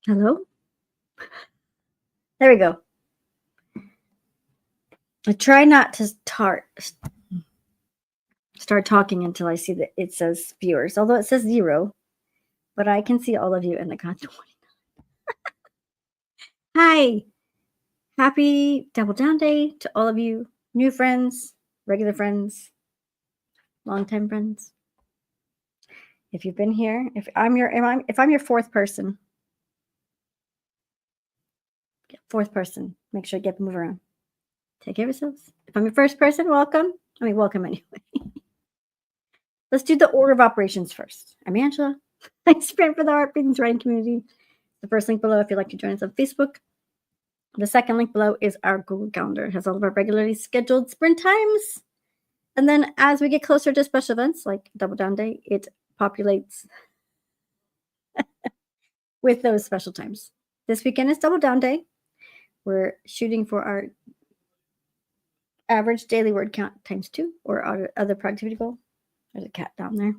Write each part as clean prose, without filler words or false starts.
Hello? There we go. I try not to start talking until I see that it says viewers, although it says 0, but I can see all of you in the count 20. Hi. Happy Double Down Day to all of you, new friends, regular friends, longtime friends. If you've been here, if I'm your fourth person, make sure you get move around. Take care of yourselves. If I'm your first person, welcome. Welcome anyway. Let's do the order of operations first. I'm Angela. I sprint for the Art Beatings Writing Community. The first link below if you'd like to join us on Facebook. The second link below is our Google Calendar. It has all of our regularly scheduled sprint times. And then as we get closer to special events like Double Down Day, it populates with those special times. This weekend is Double Down Day. We're shooting for our average daily word count times 2 or our other productivity goal. There's a cat down there.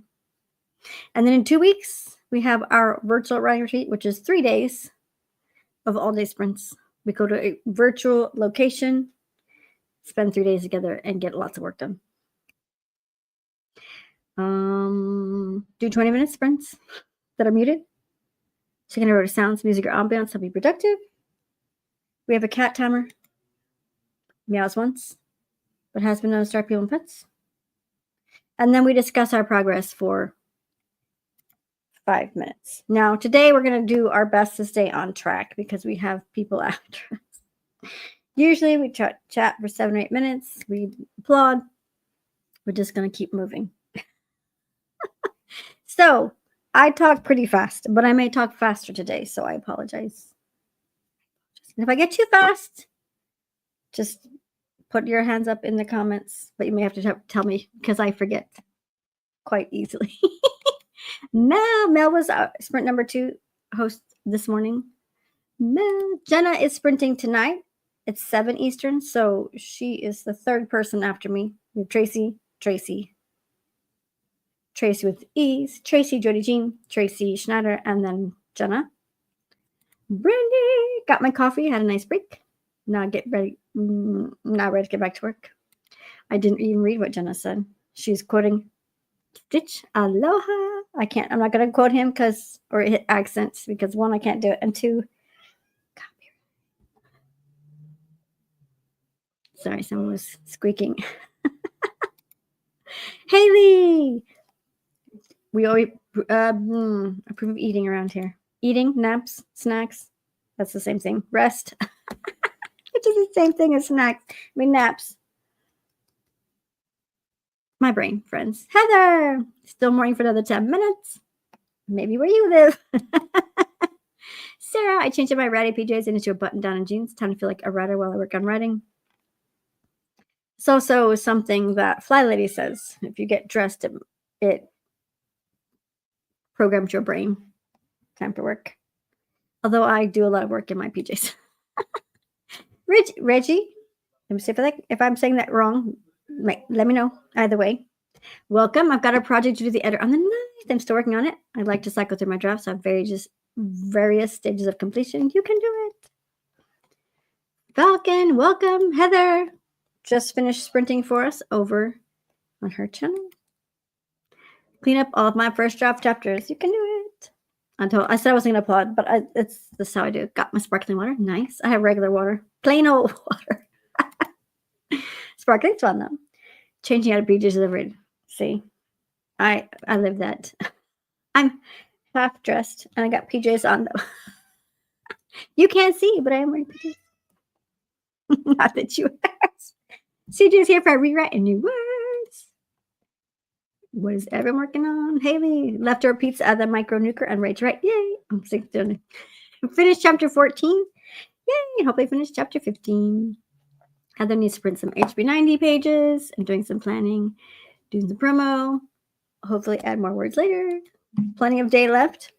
And then in 2 weeks, we have our virtual writing retreat, which is 3 days of all-day sprints. We go to a virtual location, spend 3 days together, and get lots of work done. Do 20-minute sprints that are muted. So you can go to sounds, music, or ambiance to be productive. We have a cat timer. Meows once, but has been known to start people and pets. And then we discuss our progress for 5 minutes. Now, today we're going to do our best to stay on track because we have people after us. Usually we chat for 7 or 8 minutes. We applaud. We're just going to keep moving. So, I talk pretty fast, but I may talk faster today, so I apologize. If I get too fast, just put your hands up in the comments, but you may have to tell me because I forget quite easily. Mel was sprint number 2 host this morning. Jenna is sprinting tonight. It's 7 Eastern, so she is the third person after me. We have Tracy with ease, Tracy, Jody Jean, Tracy Schneider, and then Jenna. Brandy, got my coffee, had a nice break. Now ready to get back to work. I didn't even read what Jenna said. She's quoting Stitch Aloha. I'm not going to quote him or hit accents because 1, I can't do it, and 2, copyright. Sorry, someone was squeaking. Haley, we always approve of eating around here. Eating, naps, snacks. That's the same thing. Rest, which is the same thing as snacks. Naps. My brain, friends. Heather, still morning for another 10 minutes. Maybe where you live. Sarah, I changed up my ratty PJs into a button down and jeans. Time to feel like a writer while I work on writing. It's also something that Fly Lady says. If you get dressed, it programs your brain. Time for work. Although I do a lot of work in my PJs. Reggie, if I'm saying that wrong, let me know. Either way, welcome. I've got a project to do the editor on the 9th. I'm still working on it. I'd like to cycle through my drafts. I have various stages of completion. You can do it. Falcon, welcome. Heather just finished sprinting for us over on her channel. Clean up all of my first draft chapters. You can do it. I said I wasn't going to applaud, but this is how I do. Got my sparkling water. Nice. I have regular water. Plain old water. Sparkling's fun, though. Changing out of PJs delivered. See, I live that. I'm half dressed, and I got PJs on, though. You can't see, but I am wearing PJs. Not that you asked. CJ's here for a rewrite and new words. What is everyone working on? Haley, leftover pizza at the micro nuker and Rage right. Yay. I'm sick of Finish chapter 14. Yay. Hopefully finish chapter 15. Heather needs to print some HB90 pages. I'm doing some planning, doing some promo. Hopefully add more words later. Plenty of day left.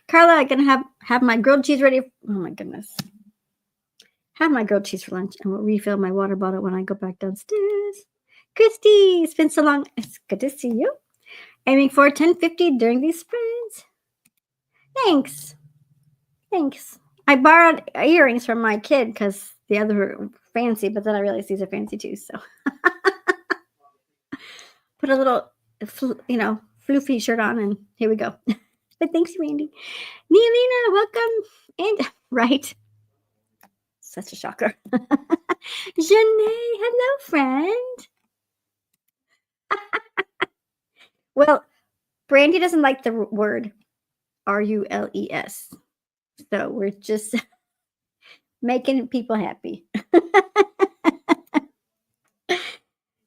Carla, I'm going to have my grilled cheese ready. Oh, my goodness. Have my grilled cheese for lunch, and we'll refill my water bottle when I go back downstairs. Christy, it's been so long. It's good to see you. Aiming for 1050 during these sprints. Thanks. Thanks. I borrowed earrings from my kid because the other were fancy, but then I realized these are fancy too. So put a little, floofy shirt on, and here we go. But thanks, Randy. Neelina, welcome. And right, such a shocker. Janae, hello, friend. Well, Brandy doesn't like the word RULES. So we're just making people happy.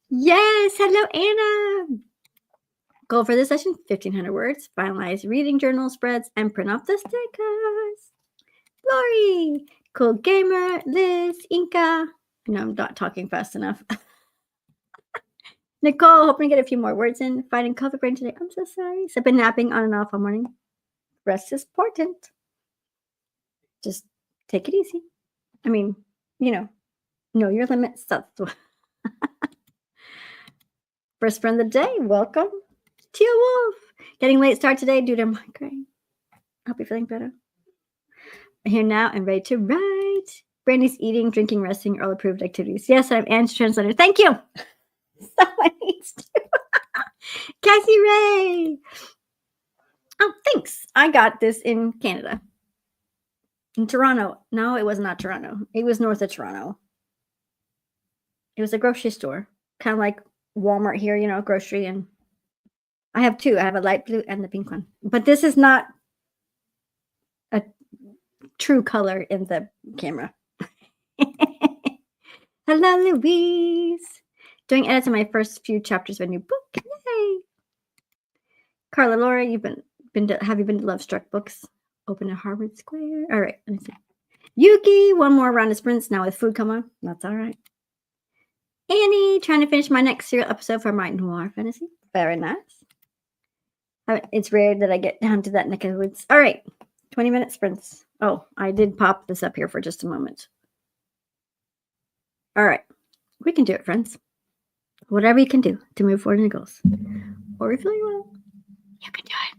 Yes, hello, Anna. Goal for this session 1,500 words, finalize reading journal spreads, and print off the stickers. Lori, Cool Gamer, Liz, Inca. I know I'm not talking fast enough. Nicole, hoping to get a few more words in. Fighting coffee brain today. I'm so sorry. So I've been napping on and off all morning. Rest is important. Just take it easy. I mean, know your limits. That's the first friend of the day. Welcome, Teal Wolf. Getting late start today due to migraine. Hope you're feeling better. I'm here now and ready to write. Brandy's eating, drinking, resting, all approved activities. Yes, I'm Anne's translator. Thank you. Someone needs to. Cassie Ray. Oh, thanks. I got this in Canada. In Toronto. No, it was not Toronto. It was north of Toronto. It was a grocery store. Kind of like Walmart here, grocery. And I have two. I have a light blue and the pink one. But this is not a true color in the camera. Hello, Louise. Doing edits on my first few chapters of a new book. Yay! Carla Laura, have you been to Love Struck Books? Open at Harvard Square. All right, let me see. Yuki, one more round of sprints now with food coma. That's all right. Annie, trying to finish my next serial episode for my noir fantasy. Very nice. It's rare that I get down to that neck of the woods. All right, 20-minute sprints. Oh, I did pop this up here for just a moment. All right, we can do it, friends. Whatever you can do to move forward in your goals. Or if you will, you can do it.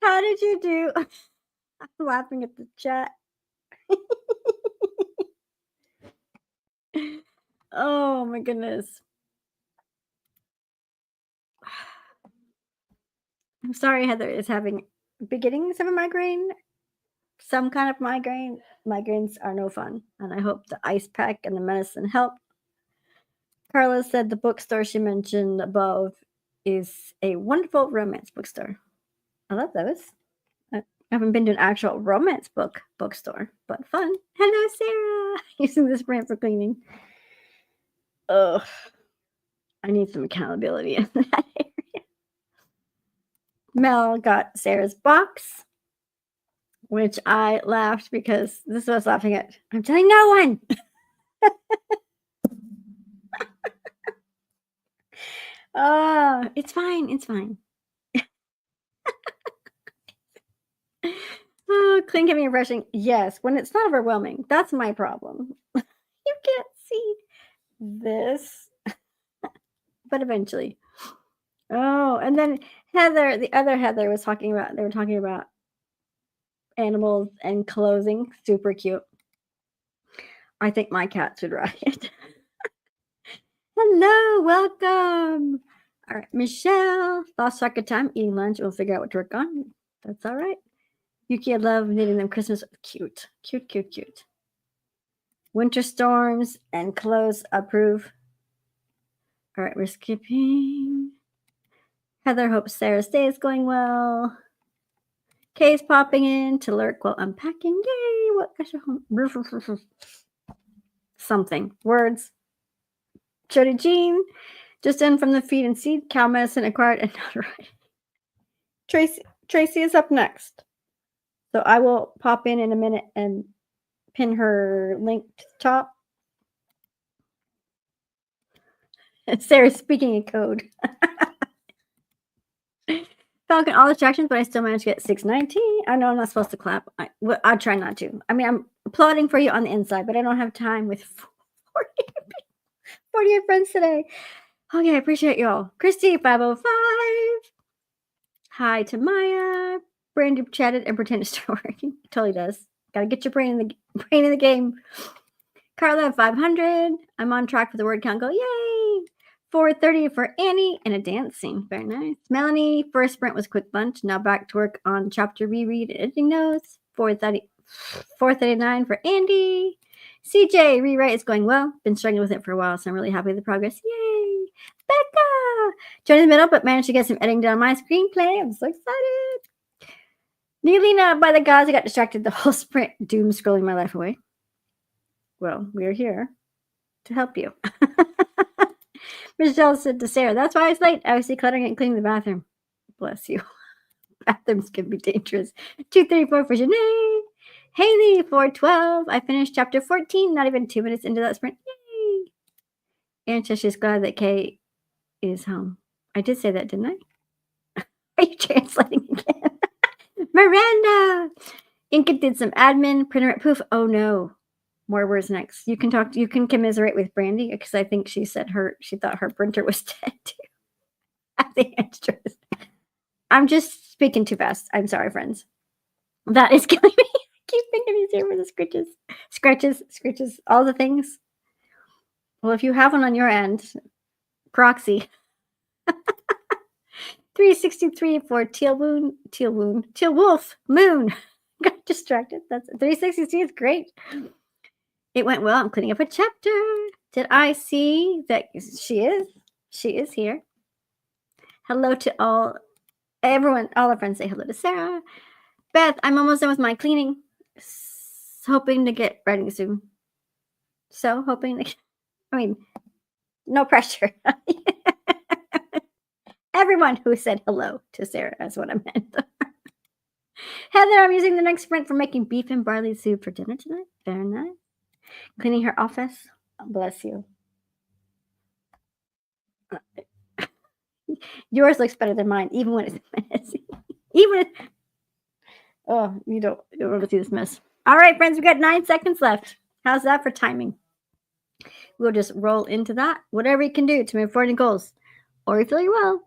How did you do? I'm laughing at the chat. Oh my goodness. I'm sorry Heather is having beginnings of a migraine, some kind of migraine. Migraines are no fun, and I hope the ice pack and the medicine help. Carla said the bookstore she mentioned above is a wonderful romance bookstore. I love those. I haven't been to an actual romance bookstore, but fun. Hello, Sarah. Using this brand for cleaning. Ugh. I need some accountability in that area. Mel got Sarah's box, which I laughed because this was laughing at. I'm telling no one. It's fine. It's fine. Oh, clean giving and brushing. Yes, when it's not overwhelming. That's my problem. You can't see this, but eventually. Oh, and then Heather, the other Heather, was talking about. They were talking about animals and clothing. Super cute. I think my cats would riot. Hello, welcome. All right, Michelle. Lost track of time eating lunch. We'll figure out what to work on. That's all right. Yuki, I love knitting them Christmas. Cute, cute, cute, cute. Winter storms and clothes approve. All right, we're skipping. Heather hopes Sarah's day is going well. Kay's popping in to lurk while unpacking. Yay! What gosh, something. Words. Jody Jean, just in from the feed and seed, cow medicine acquired and not right. Tracy is up next. So I will pop in a minute and pin her link to the top. Sarah's speaking in code. Falcon, all distractions, but I still managed to get 619. I know I'm not supposed to clap. I'll try not to. I mean, I'm applauding for you on the inside, but I don't have time with 48 friends today. Okay, I appreciate y'all. Christy, 505. Hi to Maya. Brandy chatted and pretended to start working. It totally does. Gotta get your brain in the game. Carla, 500. I'm on track for the word count. Go, yay! 430 for Annie and a dance scene. Very nice. Melanie, first sprint was quick lunch. Now back to work on chapter reread and editing notes. 439 for Andy. CJ, rewrite is going well. Been struggling with it for a while, so I'm really happy with the progress. Yay! Becca! Joined in the middle, but managed to get some editing done on my screenplay. I'm so excited. Neelina, by the gods, I got distracted the whole sprint. Doom scrolling my life away. Well, we're here to help you. Michelle said to Sarah, that's why I was late. I was decluttering and cleaning the bathroom. Bless you. Bathrooms can be dangerous. 234 for Janae. Haley, 412. I finished chapter 14, not even 2 minutes into that sprint. Yay. And she's glad that Kay is home. I did say that, didn't I? Are you translating again? Miranda. Inca did some admin. Printer at poof. Oh no. More words next. You can commiserate with Brandy because I think she said she thought her printer was dead too. I think it's true. I'm just speaking too fast. I'm sorry, friends. That is killing me. I keep thinking he's here for the scratches, all the things. Well, if you have one on your end, proxy. 363 for Teal Wolf Moon. Got distracted. That's 363 is great. It went well. I'm cleaning up a chapter. Did I see that she is? She is here. Hello to everyone. All our friends say hello to Sarah. Beth, I'm almost done with my cleaning. Hoping to get writing soon. So no pressure. Everyone who said hello to Sarah is what I meant. Heather, I'm using the next sprint for making beef and barley soup for dinner tonight. Very nice. Cleaning her office. Bless you. Yours looks better than mine, even when it's messy. You don't want to see this mess. All right, friends, we got 9 seconds left. How's that for timing? We'll just roll into that. Whatever you can do to move forward in goals. Or you feel you well.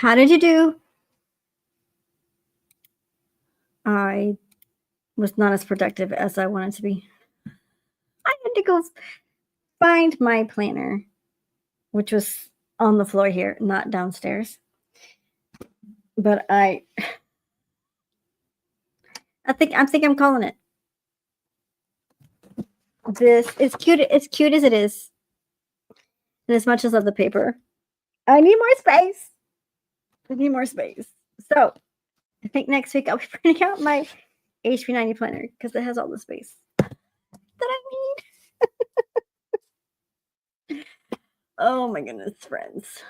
How did you do? I was not as productive as I wanted to be. I had to go find my planner, which was on the floor here, not downstairs. But I think I'm calling it. This is cute. It's cute as it is, and as much as I love the paper, I need more space. I need more space. So I think next week I'll be printing out my HP90 planner because it has all the space that I need. Oh my goodness, friends.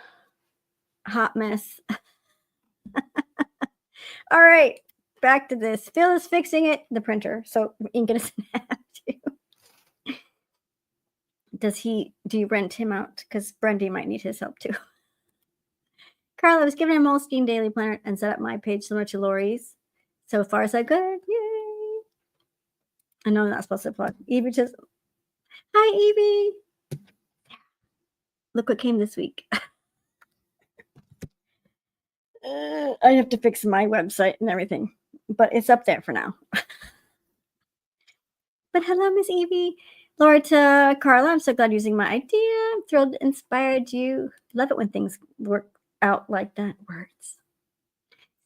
Hot mess. All right, back to this. Phil is fixing it, the printer. So ink doesn't have to. Do you rent him out? Because Brendy might need his help too. Carla was given a Moleskine daily planner and set up my page similar to Lori's. So far, so good. Yay! I know I'm not supposed to plug. Evie just, hi, Evie. Look what came this week. I have to fix my website and everything, but it's up there for now. But hello, Miss Evie. Laura to Carla, I'm so glad using my idea. I'm thrilled it inspired you. Love it when things work out like that. Words.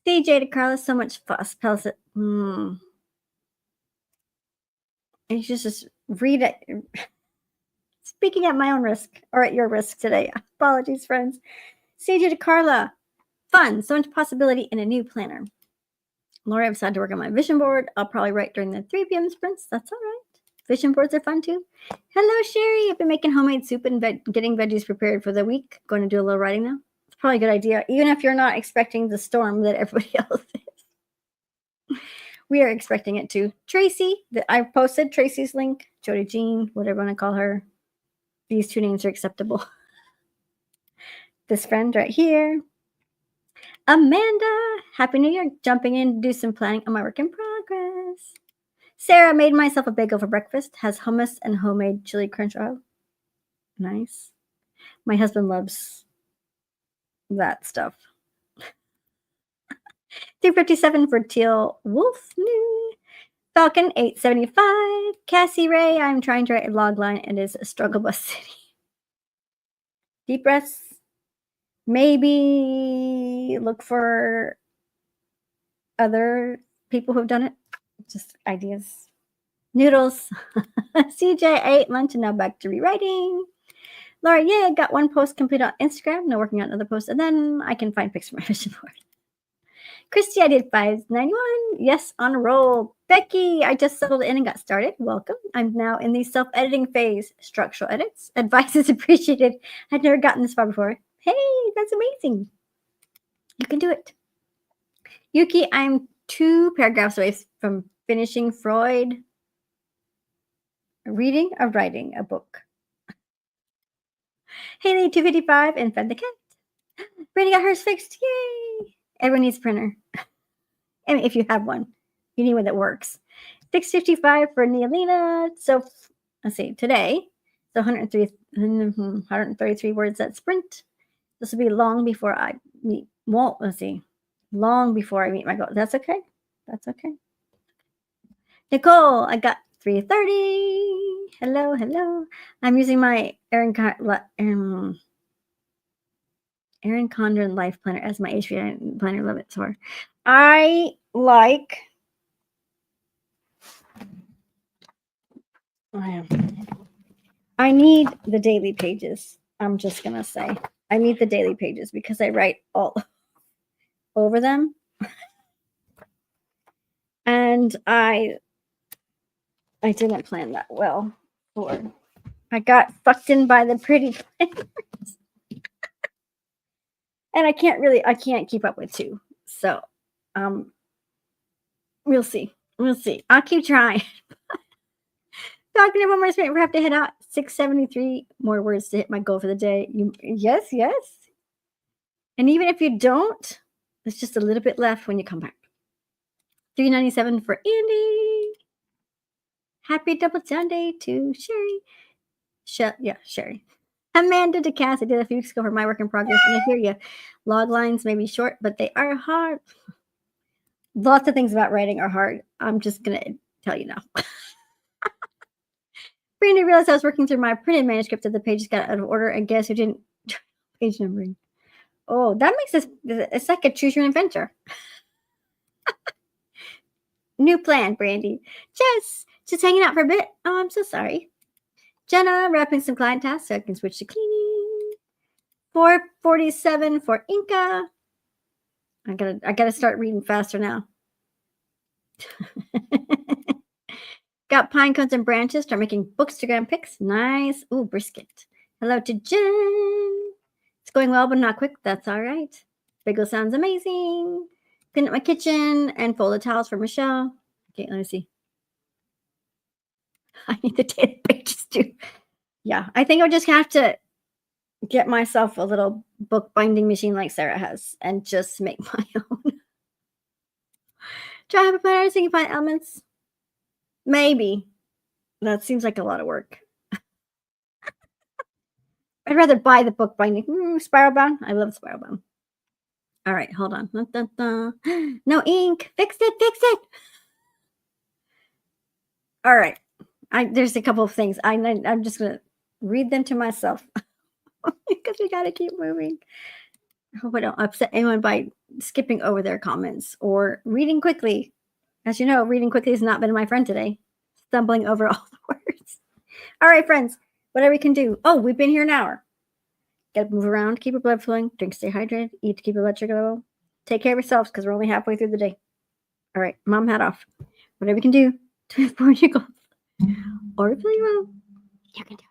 CJ to Carla, so much fuss. You just read it. Speaking at my own risk, or at your risk today. Apologies, friends. CJ to Carla, fun. So much possibility in a new planner. Laura, I've decided to work on my vision board. I'll probably write during the 3 p.m. sprints. That's all right. Vision boards are fun too. Hello, Sherry. I've been making homemade soup and getting veggies prepared for the week. Going to do a little writing now. It's probably a good idea, even if you're not expecting the storm that everybody else is. We are expecting it too. Tracy, I posted Tracy's link. Jody Jean, whatever you want to call her. These 2 names are acceptable. This friend right here. Amanda, Happy New Year. Jumping in to do some planning on my work in progress. Sarah made myself a bagel for breakfast. Has hummus and homemade chili crunch oil. Nice. My husband loves that stuff. 357 for Teal Wolf. Falcon 875. Cassie Ray, I'm trying to write a log line. It is a struggle bus city. Deep breaths. Maybe look for other people who've done it. Just ideas. Noodles. CJ ate lunch and now back to rewriting. Laura, yeah, got 1 post complete on Instagram. Now working on another post, and then I can find pics for my vision board. Christy, I did 591. Yes, on a roll. Becky, I just settled in and got started. Welcome. I'm now in the self-editing phase. Structural edits. Advice is appreciated. I'd never gotten this far before. Hey, that's amazing. You can do it. Yuki, I'm 2 paragraphs away from finishing Freud. Reading or writing a book. Haley, 255, and Fed the Cat. Brady got hers fixed. Yay! Everyone needs a printer. I mean, if you have one, you need one that works. 655 for Nealina. So let's see, today, so 133 words at sprint. This will be long before I meet. Well, let's see, long before I meet my goal. That's okay. That's okay. Nicole, I got 330. Hello, hello. I'm using my Erin Condren Life Planner as my HP planner. Love it. So I like. I need the daily pages. I'm just gonna say I need the daily pages because I write all over them, and I didn't plan that well. I got sucked in by the pretty planners. And I can't keep up with 2. So, we'll see. We'll see. I'll keep trying. Talking to one more sprint, we have to hit out 673 more words to hit my goal for the day. Yes. And even if you don't, there's just a little bit left when you come back. 397 for Andy. Happy double Sunday to Sherry. Sherry. Amanda DeCass, I did a few weeks ago for my work in progress, and I hear you. Log lines may be short, but they are hard. Lots of things about writing are hard. I'm just gonna tell you now. Brandy realized I was working through my printed manuscript that the pages got out of order, and guess who didn't? Page numbering. Oh, that makes this. It's like a choose your own adventure. New plan, Brandy. Just hanging out for a bit. Oh, I'm so sorry. Jenna, wrapping some client tasks so I can switch to cleaning. 4:47 for Inca. I gotta start reading faster now. Got pine cones and branches. Start making bookstagram pics. Nice. Ooh, brisket. Hello to Jen. It's going well, but not quick. That's all right. Bagel sounds amazing. Clean up my kitchen and fold the towels for Michelle. Okay, let me see. I need the data pages too. Yeah, I think I'll just have to get myself a little book binding machine like Sarah has and just make my own. Try have a better so you can find elements. Maybe. That seems like a lot of work. I'd rather buy the book binding. Spiral bound. I love spiral bound. All right, hold on. Dun, dun, dun. No ink. Fix it. Fix it. All right. There's a couple of things. I'm just gonna read them to myself because we gotta keep moving. I hope I don't upset anyone by skipping over their comments or reading quickly. As you know, reading quickly has not been my friend today. Stumbling over all the words. All right, friends. Whatever we can do. Oh, we've been here an hour. Gotta move around, keep your blood flowing, drink, stay hydrated, eat to keep your blood sugar level. Take care of yourselves because we're only halfway through the day. All right, mom hat off. Whatever you can do to support your goals or play well, you can do it.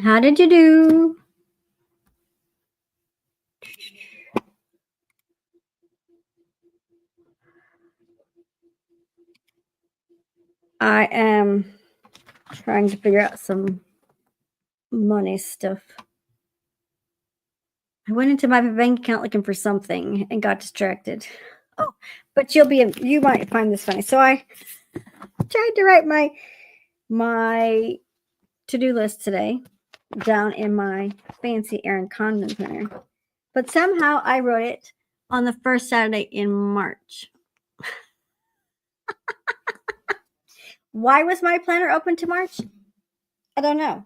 How did you do? I am trying to figure out some money stuff. I went into my bank account looking for something and got distracted. Oh, but you might find this funny. So I tried to write my to-do list today down in my fancy Erin Condon planner, but somehow I wrote it on the first Saturday in March. Why was my planner open to March? I don't know.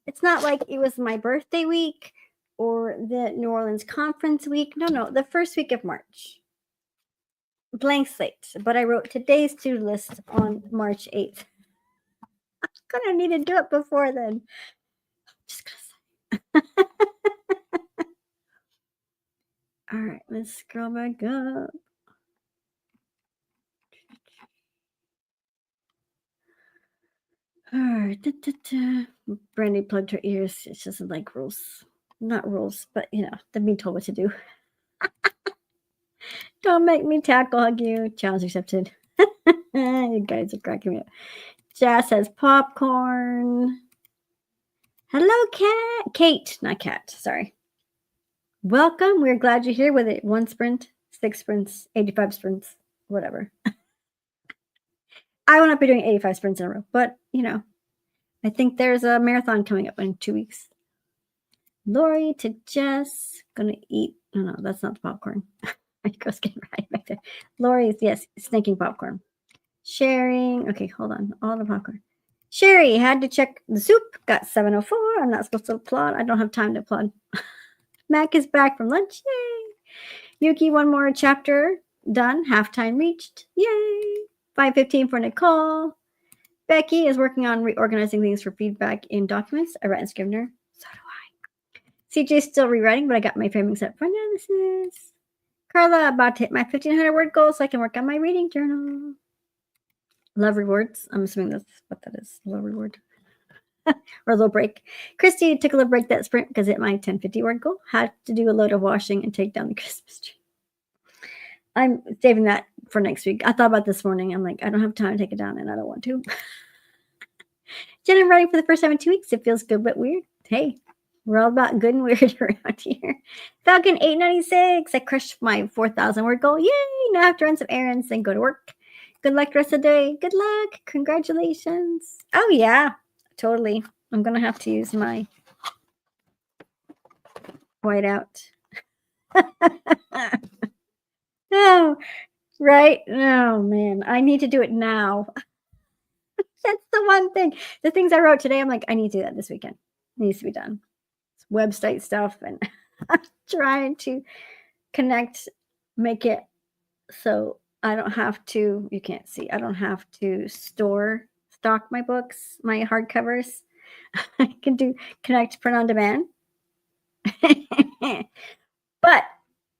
It's not like it was my birthday week or the New Orleans conference week. No, the first week of March. Blank slate. But I wrote today's to-do list on March 8th. I'm gonna need to do it before then. Just gonna say. All right, let's scroll back up. All right. Brandy plugged her ears. She doesn't like rules. Not rules, but they're being told what to do. Don't make me tackle hug you. Challenge accepted. You guys are cracking me up. Jazz says popcorn. Hello, Cat. Kate, not Cat. Sorry. Welcome. We're glad you're here with it. 1 sprint, 6 sprints, 85 sprints, whatever. I will not be doing 85 sprints in a row, but I think there's a marathon coming up in 2 weeks. Lori to Jess. Gonna eat. No, that's not the popcorn. I was getting right back there. Lori is, yes, snaking popcorn. Sharing. Okay, hold on. All the popcorn. Sherry had to check the soup. Got 7:04. I'm not supposed to applaud. I don't have time to applaud. Mac is back from lunch. Yay. Yuki, 1 more chapter done. Halftime reached. Yay. 5:15 for Nicole. Becky is working on reorganizing things for feedback in documents. I write in Scrivener. So do I. CJ's still rewriting, but I got my framing set for analysis. Carla, about to hit my 1,500 word goal so I can work on my reading journal. Love rewards. I'm assuming that's what that is. Love reward. Or a little break. Christy took a little break that sprint because it hit my 1050 word goal. Had to do a load of washing and take down the Christmas tree. I'm saving that for next week. I thought about this morning. I'm like, I don't have time to take it down and I don't want to. Jen, I'm writing for the first time in 2 weeks. It feels good but weird. Hey, we're all about good and weird around here. Falcon 896. I crushed my 4,000 word goal. Yay! Now I have to run some errands and go to work. Good luck the rest of the day. Good luck. Congratulations. Oh, yeah. Totally. I'm going to have to use my whiteout. Oh, right. Oh, man. I need to do it now. That's the one thing. The things I wrote today, I'm like, I need to do that this weekend. It needs to be done. It's website stuff, and I'm trying to connect, make it so I don't have to, you can't see, I don't have to stock my books, my hardcovers. I can do connect, print on demand. But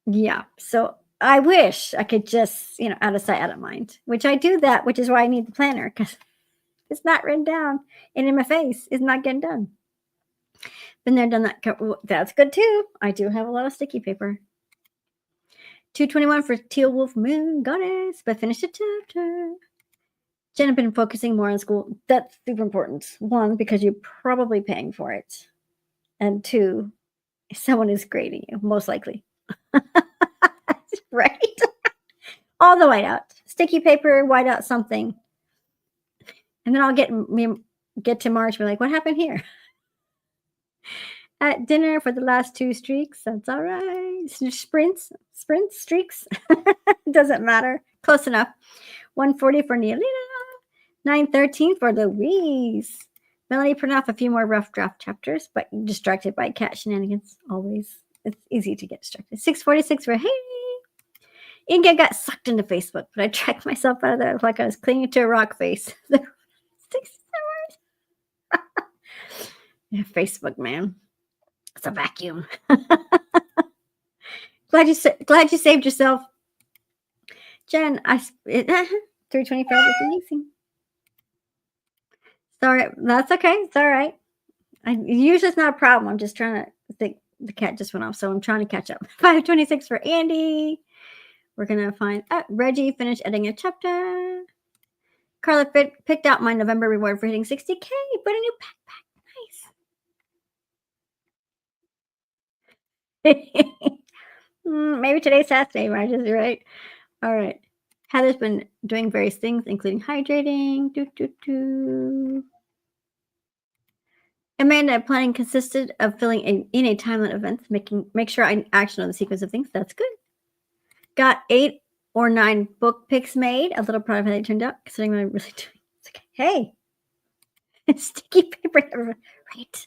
yeah, so I wish I could just, out of sight, out of mind, which I do that, which is why I need the planner, because it's not written down and in my face. It's not getting done. Been there, done that. That's good too. I do have a lot of sticky paper. 221 for Teal Wolf Moon Goddess, but finished a chapter. Jen, I've been focusing more on school. That's super important. 1, because you're probably paying for it. And 2, someone is grading you, most likely. Right? All the whiteout. Sticky paper, whiteout something. And then I'll get to March and be like, what happened here? At dinner for the last 2 streaks. That's all right. Sprints, streaks. Doesn't matter. Close enough. 140 for Neolina. 913 for Louise. Melanie printed off a few more rough draft chapters, but distracted by cat shenanigans. Always. It's easy to get distracted. 646 for Haley. Inga got sucked into Facebook, but I tracked myself out of there like I was clinging to a rock face. Yeah, Facebook, man. It's a vacuum. Glad you saved yourself. Jen, 325 is amazing. Sorry, that's okay. It's all right. Usually it's not a problem. I'm just trying to think. The cat just went off, so I'm trying to catch up. 526 for Andy. We're gonna find Reggie finished editing a chapter. Carla picked out my November reward for hitting 60K. Put a new backpack. Nice. Maybe today's Saturday, Rogers. You're right. All right. Heather's been doing various things, including hydrating. Amanda, planning consisted of filling in a timeline of events, make sure I action on the sequence of things. That's good. Got 8 or 9 book picks made. A little proud of how they turned out, considering what I'm really doing. It's okay. Hey, it's sticky paper, right?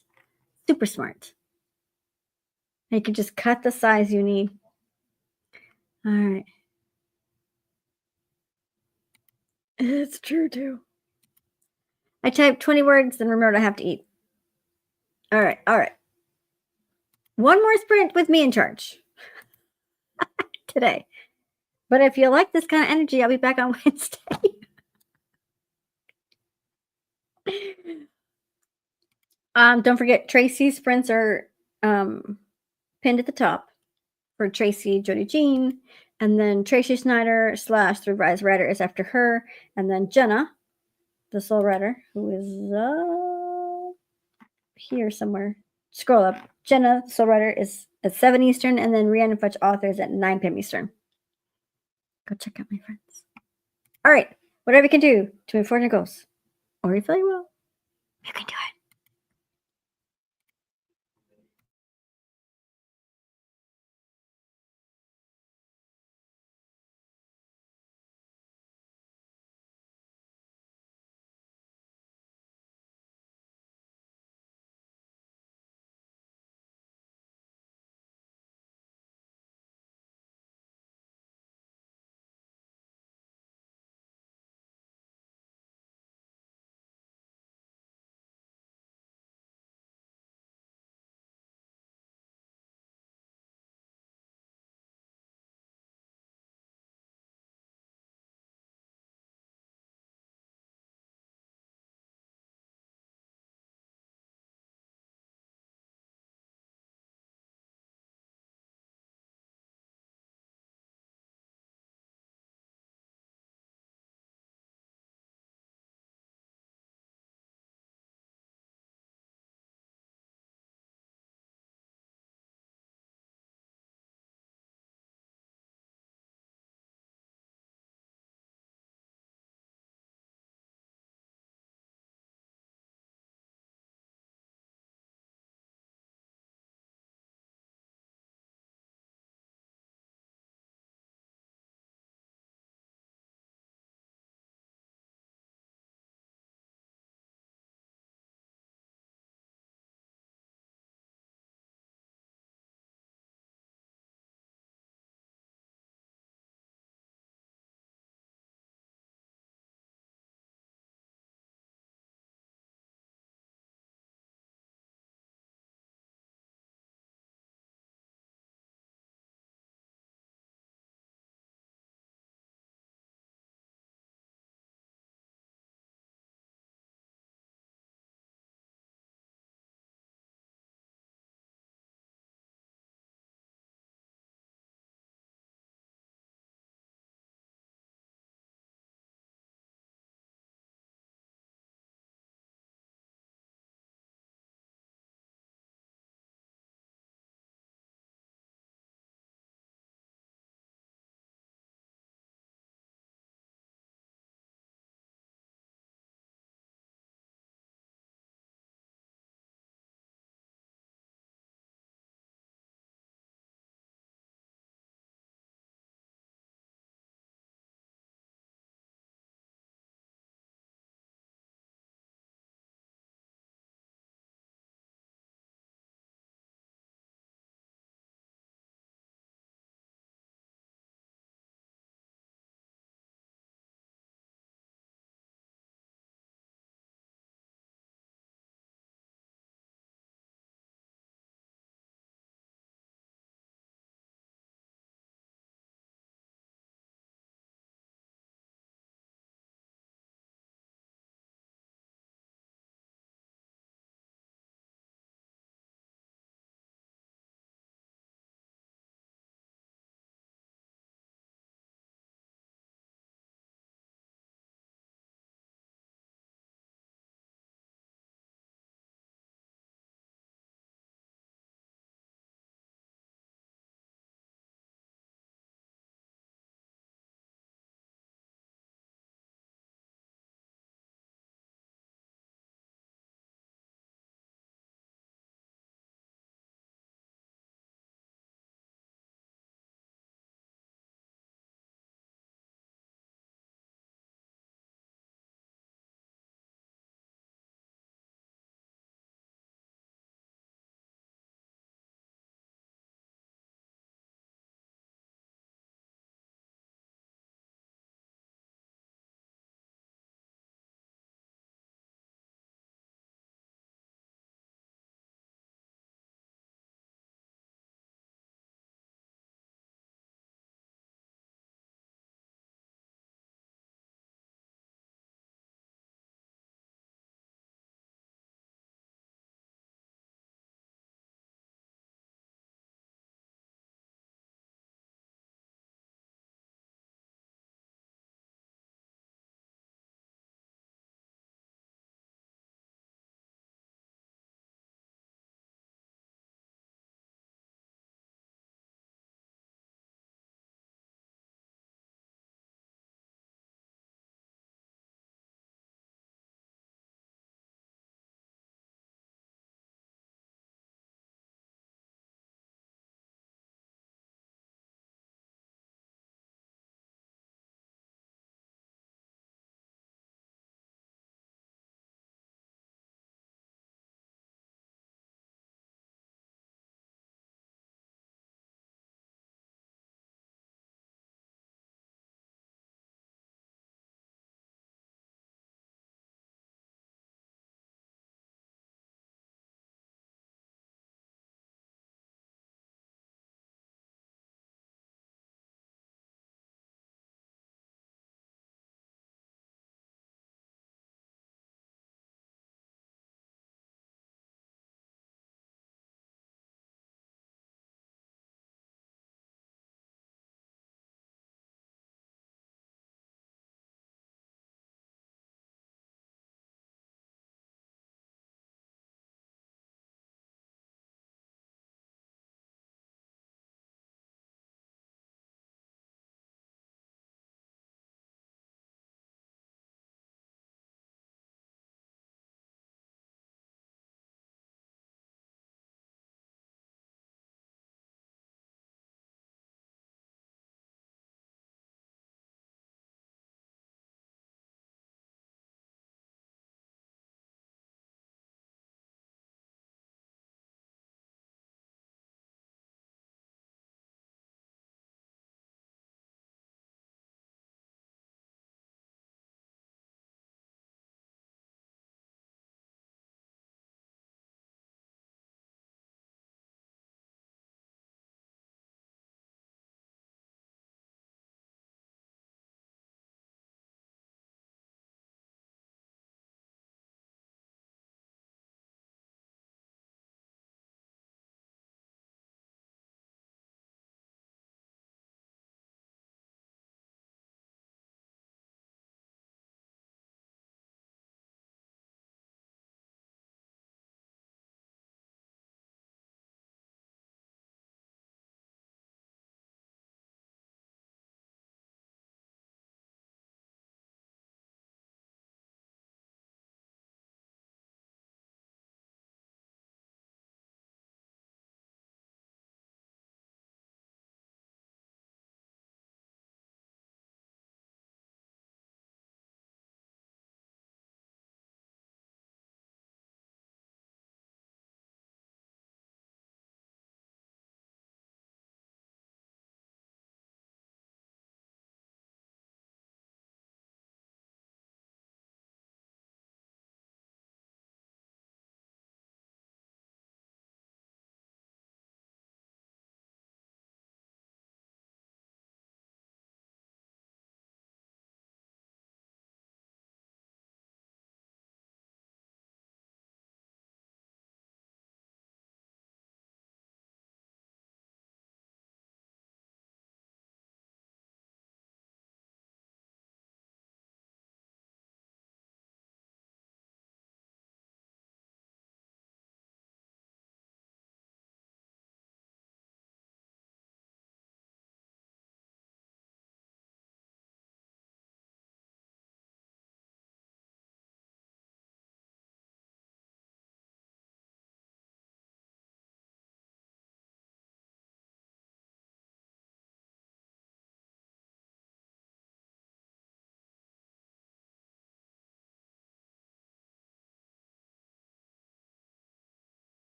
Super smart. And you can just cut the size you need. All right. It's true too. I typed 20 words and remembered I have to eat. All right. All right. One more sprint with me in charge today. But if you like this kind of energy, I'll be back on Wednesday. Don't forget Tracy's sprints are pinned at the top for Tracy Jody Jean, and then Tracy Snyder / the Rise Rider is after her, and then Jenna, the Soul Rider, who is here somewhere. Scroll up. Jenna, Soul Rider, is at 7 Eastern, and then Rhiannon Fudge Author is at 9 p.m. Eastern. Go check out my friends. All right. Whatever you can do to move forward your goals, or you feel you will, you can do it.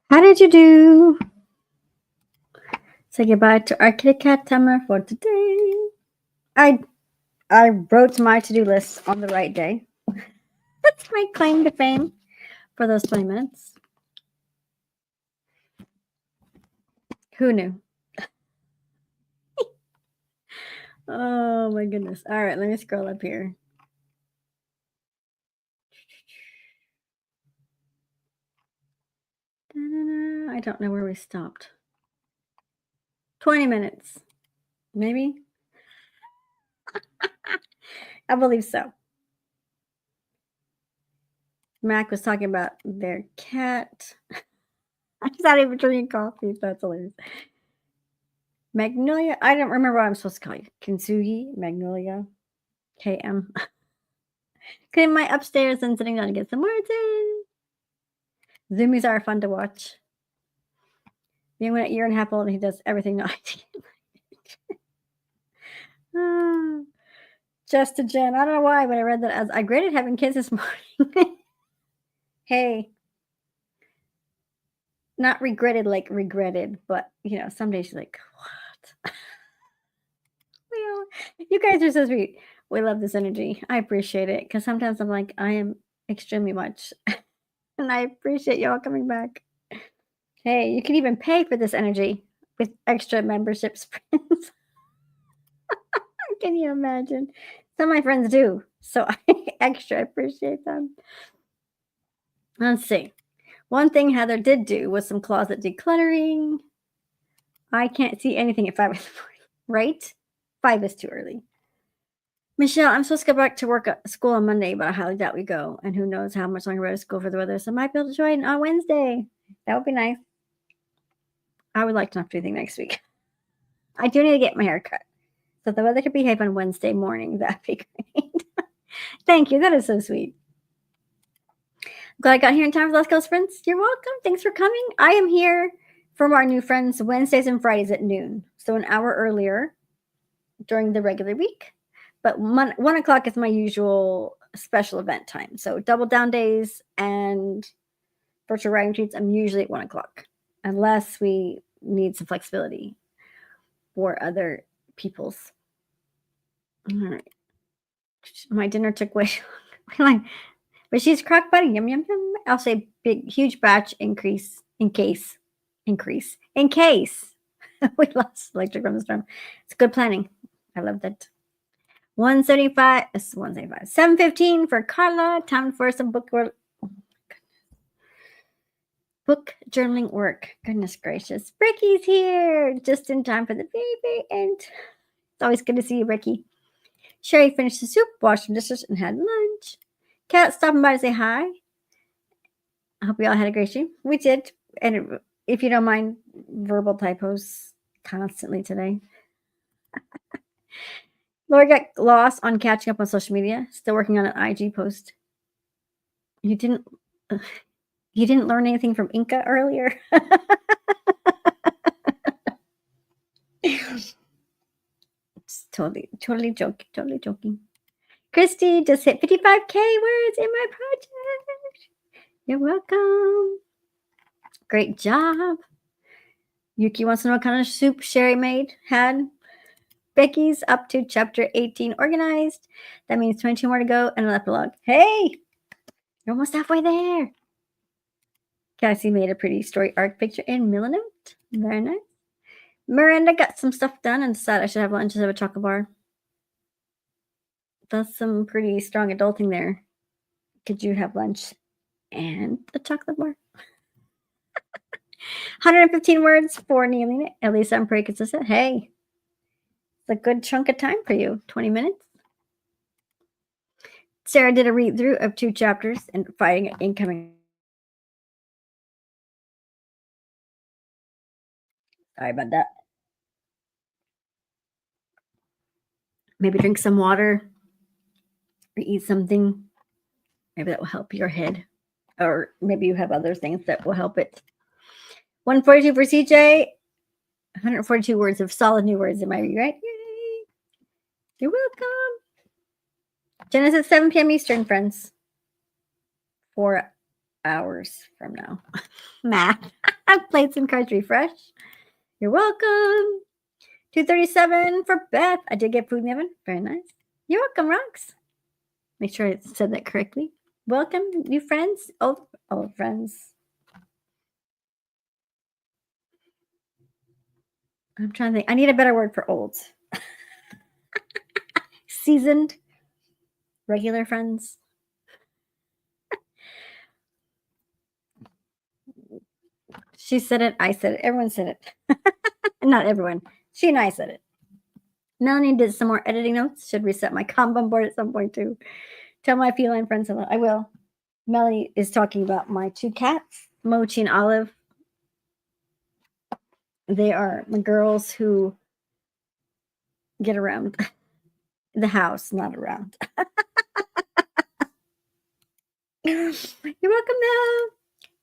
How did you do? Say goodbye to our Kitty Cat timer for today. I wrote my to-do list on the right day. That's my claim to fame for those 20 minutes. Who knew? Oh my goodness. All right, let me scroll up here. I don't know where we stopped. 20 minutes. Maybe? I believe so. Mac was talking about their cat. I'm not even drinking coffee. That's hilarious. Magnolia. I don't remember what I'm supposed to call you. Kintsugi, Magnolia, KM. Cleaning my upstairs and sitting down to get some words in. Zoomies are fun to watch. Being one a year and a half old, and he does everything I do. Just to Jen. I don't know why, but I read that as I graded having kids this morning. Hey. Not regretted like regretted, but you know, some days you're like, what? Well, you guys are so sweet. We love this energy. I appreciate it because sometimes I'm like, I am extremely much. And I appreciate y'all coming back. Hey, you can even pay for this energy with extra memberships, friends. Can you imagine? Some of my friends do. So I extra appreciate them. Let's see. One thing Heather did do was some closet decluttering. I can't see anything at 5 in the morning, right? 5 is too early. Michelle, I'm supposed to go back to work at school on Monday, but I highly doubt we go. And who knows how much longer I go to school for the weather. So I might be able to join on Wednesday. That would be nice. I would like to not do anything next week. I do need to get my hair cut. So if the weather could behave on Wednesday morning, that'd be great. Thank you. That is so sweet. Glad I got here in time for Let's Go Sprints. You're welcome. Thanks for coming. I am here from our new friends Wednesdays and Fridays at noon. So an hour earlier during the regular week. But 1 o'clock is my usual special event time. So double down days and virtual writing retreats, I'm usually at 1 o'clock. Unless we need some flexibility for other people's. All right. My dinner took way long. But she's crock buddy. Yum, yum, yum. I'll say big, huge batch increase in case we lost electric from the storm. It's good planning. I love that. 175, 175, 7:15 for Carla. Time for some book journaling work. Goodness gracious. Ricky's here just in time for the very end. It's always good to see you, Ricky. Sherry finished the soup, washed some dishes, and had lunch. Kat stopping by to say hi. I hope you all had a great stream. We did. And if you don't mind verbal typos constantly today. Laura got lost on catching up on social media. Still working on an IG post. You didn't learn anything from Inca earlier? It's totally joking. Christy just hit 55K words in my project. You're welcome. Great job. Yuki wants to know what kind of soup Sherry had. Becky's up to chapter 18 organized. That means 22 more to go and an epilogue. Hey, you're almost halfway there. Cassie made a pretty story arc picture in Millinote. Very nice. Miranda got some stuff done and decided I should have lunch instead of a chocolate bar. That's some pretty strong adulting there. Could you have lunch and a chocolate bar? 115 words for Neilina. At least I'm pretty consistent. Hey, it's a good chunk of time for you. 20 minutes. Sarah did a read through of 2 chapters and fighting incoming. Sorry about that. Maybe drink some water or eat something. Maybe that will help your head. Or maybe you have other things that will help it. 142 for CJ. 142 words of solid new words. Am I right? Yay. You're welcome. Jenna's at 7 p.m. Eastern, friends. 4 hours from now. Math. I've played some cards. Refresh. You're welcome. 237 for Beth. I did get food in the oven. Very nice. You're welcome, Rox. Make sure I said that correctly. Welcome, new friends. Old friends. I'm trying to think. I need a better word for old. Seasoned. Regular friends. She said it. I said it. Everyone said it. Not everyone. She and I said it. Melanie did some more editing notes. Should reset my Kanban board at some point too. Tell my feline friends hello. I will. Melanie is talking about my two cats, Mochi and Olive. They are my girls who get around the house, not around. You're welcome now.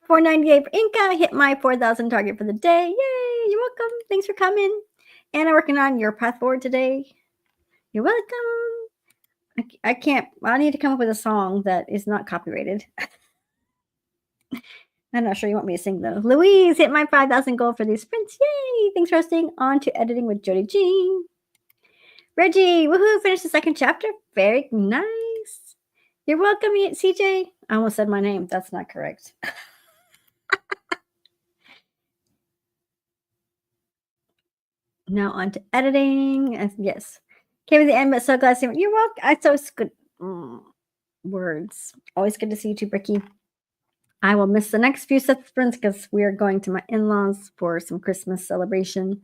498 for Inca. Hit my 4,000 target for the day. Yay! You're welcome. Thanks for coming. And I'm working on your path forward today. You're welcome. I can't. I need to come up with a song that is not copyrighted. I'm not sure you want me to sing though. Louise hit my 5,000 goal for these sprints. Yay! Thanks for hosting. On to editing with Jody Jean. Reggie, woohoo! Finished the second chapter. Very nice. You're welcome, CJ. I almost said my name. That's not correct. Now on to editing. Yes. Came to the end, but so glad to see you. You're welcome. I so good words. Always good to see you too, Bricky. I will miss the next few sets of sprints because we are going to my in-laws for some Christmas celebration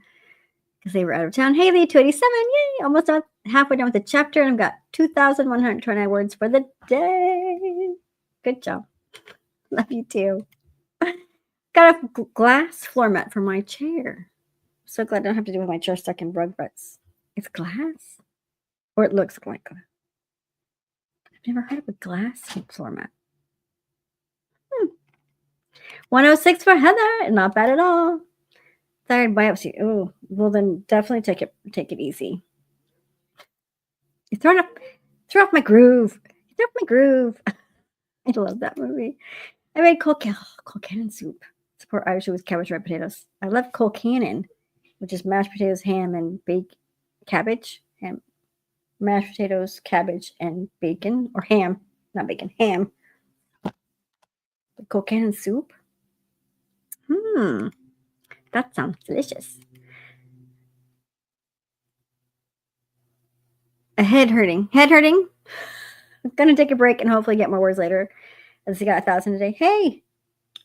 because they were out of town. Haley, 287. Yay! Almost halfway done with the chapter, and I've got 2,129 words for the day. Good job. Love you too. Got a glass floor mat for my chair. So glad I don't have to do with my chair stuck in rug ruts. It's glass? Or it looks like glass. I've never heard of a glass floor mat. 106 for Heather. Not bad at all. Thyroid biopsy. Oh, well then definitely take it easy. You're throwing off my groove. You threw off my groove. I love that movie. I made cold cannon soup. Support Irish with cabbage, red potatoes. I love cold cannon, which is mashed potatoes, ham, and cabbage. Ham, mashed potatoes, cabbage, and bacon, or ham, not bacon, ham. Cold cannon soup. That sounds delicious. Head hurting. I'm gonna take a break and hopefully get more words later. As you got 1,000 a day. Hey,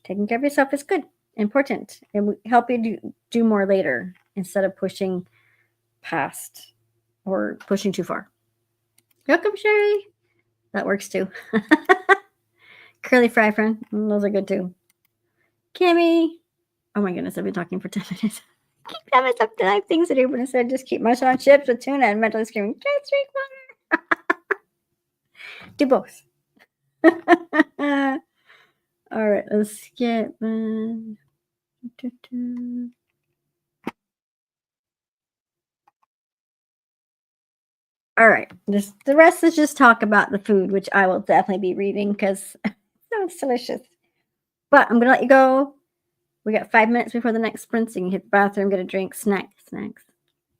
taking care of yourself is good, important, and we help you do more later instead of pushing past or pushing too far. Welcome, Sherry. That works too. Curly fry friend. Those are good too. Kimmy. Oh my goodness, I've been talking for 10 minutes. Keep having stuff to have things to do, but instead just keep munching on chips with tuna and mentally screaming, just drink water. Do both. All right, let's get all right. The rest is just talk about the food, which I will definitely be reading because it sounds delicious. But I'm gonna let you go. We got 5 minutes before the next sprint, so you can hit the bathroom, get a drink, snacks.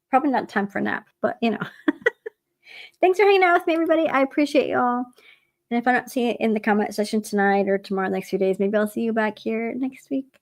Probably not time for a nap, but you know. Thanks for hanging out with me, everybody. I appreciate y'all. And if I don't see it in the comment section tonight or tomorrow, next few days, maybe I'll see you back here next week.